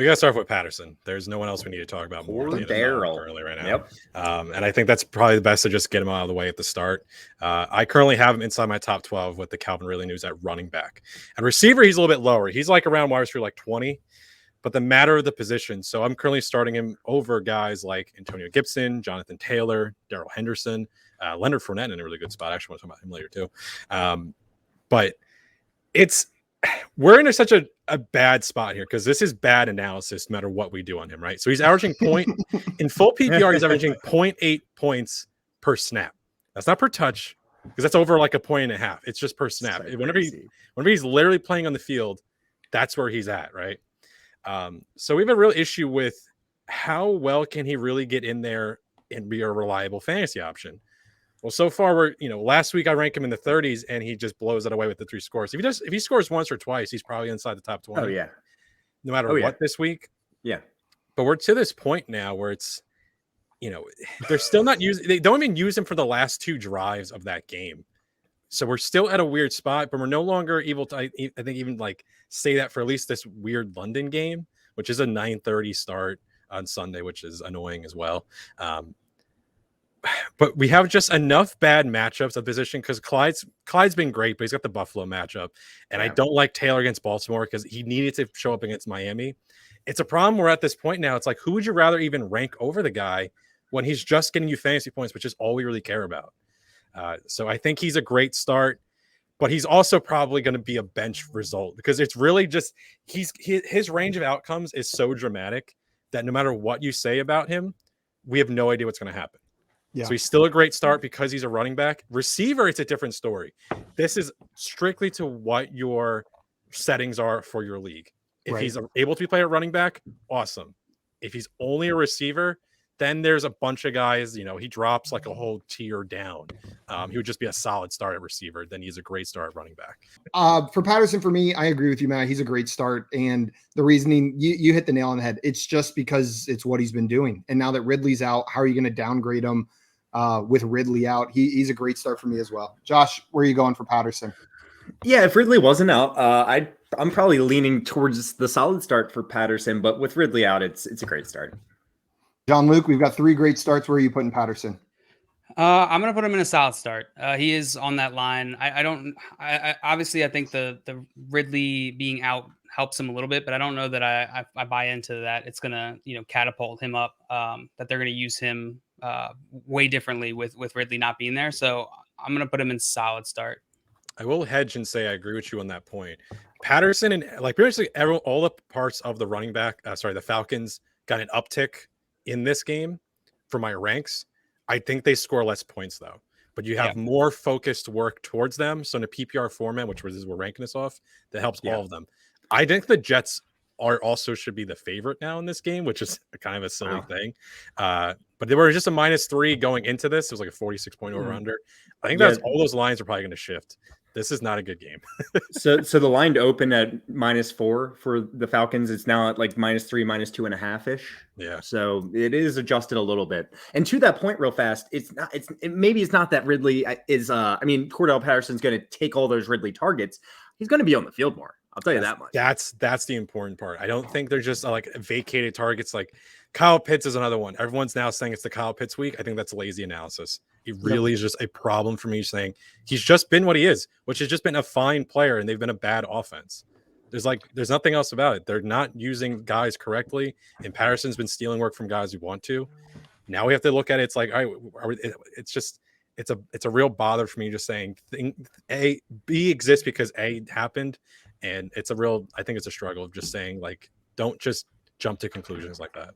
We got to start with Patterson. There's no one else we need to talk about more than currently right now. Yep. And I think that's probably the best to just get him out of the way at the start. I currently have him inside my top 12 with the Calvin Ridley news at running back. And receiver, he's a little bit lower. He's like around wide receiver like 20, but the matter of the position. So I'm currently starting him over guys like Antonio Gibson, Jonathan Taylor, Darrell Henderson, Leonard Fournette in a really good spot. I actually want to talk about him later too. But we're in such a bad spot here because this is bad analysis no matter what we do on him, right? So he's averaging in full PPR, he's averaging 0.8 points per snap. That's not per touch because that's over like a point and a half. It's just per snap. Whenever he's literally playing on the field, that's where he's at, right? So we have a real issue with how well can he really get in there and be a reliable fantasy option. Well, so far last week I ranked him in the 30s and he just blows it away with the 3 scores. If he scores once or twice, he's probably inside the top 20. Oh yeah. No matter what this week. Yeah. But we're to this point now where it's, they're still not they don't even use him for the last 2 drives of that game. So we're still at a weird spot, but we're no longer able to, I think, even like say that for at least this weird London game, which is a 9:30 start on Sunday, which is annoying as well. But we have just enough bad matchups of position because Clyde's been great, but he's got the Buffalo matchup. And I don't like Taylor against Baltimore because he needed to show up against Miami. It's a problem. We're at this point now. It's like, who would you rather even rank over the guy when he's just getting you fantasy points, which is all we really care about? So I think he's a great start, but he's also probably going to be a bench result because it's really just his range of outcomes is so dramatic that no matter what you say about him, we have no idea what's going to happen. Yeah. So he's still a great start because he's a running back. Receiver, it's a different story. This is strictly to what your settings are for your league. If he's able to be played at running back, awesome. If he's only a receiver, then there's a bunch of guys, he drops like a whole tier down. He would just be a solid start at receiver. Then he's a great start at running back. For Patterson, for me, I agree with you, Matt. He's a great start. And the reasoning, you hit the nail on the head. It's just because it's what he's been doing. And now that Ridley's out, how are you going to downgrade him with Ridley out? He's a great start for me as well. Josh, where are you going for Patterson? Yeah, if Ridley wasn't out, I'm probably leaning towards the solid start for Patterson. But with Ridley out, it's a great start. John-Luke, we've got 3 great starts. Where are you putting Patterson? I'm going to put him in a solid start. He is on that line. I obviously I think the Ridley being out helps him a little bit, but I don't know that I buy into that. It's going to, catapult him up, that they're going to use him way differently with Ridley not being there. So I'm going to put him in solid start. I will hedge and say I agree with you on that point. Patterson and like pretty much all the parts of the running back, the Falcons got an uptick in this game for my ranks. I think they score less points though, but you have more focused work towards them. So in a PPR format, which is we're ranking this off, that helps all of them. I think the Jets should be the favorite now in this game, which is kind of a silly thing. But they were just a -3 going into this. It was like a 46-point over under. I think that's all those lines are probably going to shift. This is not a good game. So the line opened at -4 for the Falcons. It's now at like -3, -2.5 ish. Yeah. So it is adjusted a little bit. And to that point, real fast, maybe it's not that Ridley is. Cordarrelle Patterson's going to take all those Ridley targets. He's going to be on the field more. I'll tell you that much. That's the important part. I don't think they're just like vacated targets. Like Kyle Pitts is another one. Everyone's now saying it's the Kyle Pitts week. I think that's lazy analysis. It really is just a problem for me saying he's just been what he is, which has just been a fine player, and they've been a bad offense. There's nothing else about it. They're not using guys correctly, and Patterson's been stealing work from guys who want to. Now we have to look at it. It's like, all right, it's a real bother for me just saying B exists because A happened. And I think it's a struggle of just saying, like, don't just jump to conclusions like that.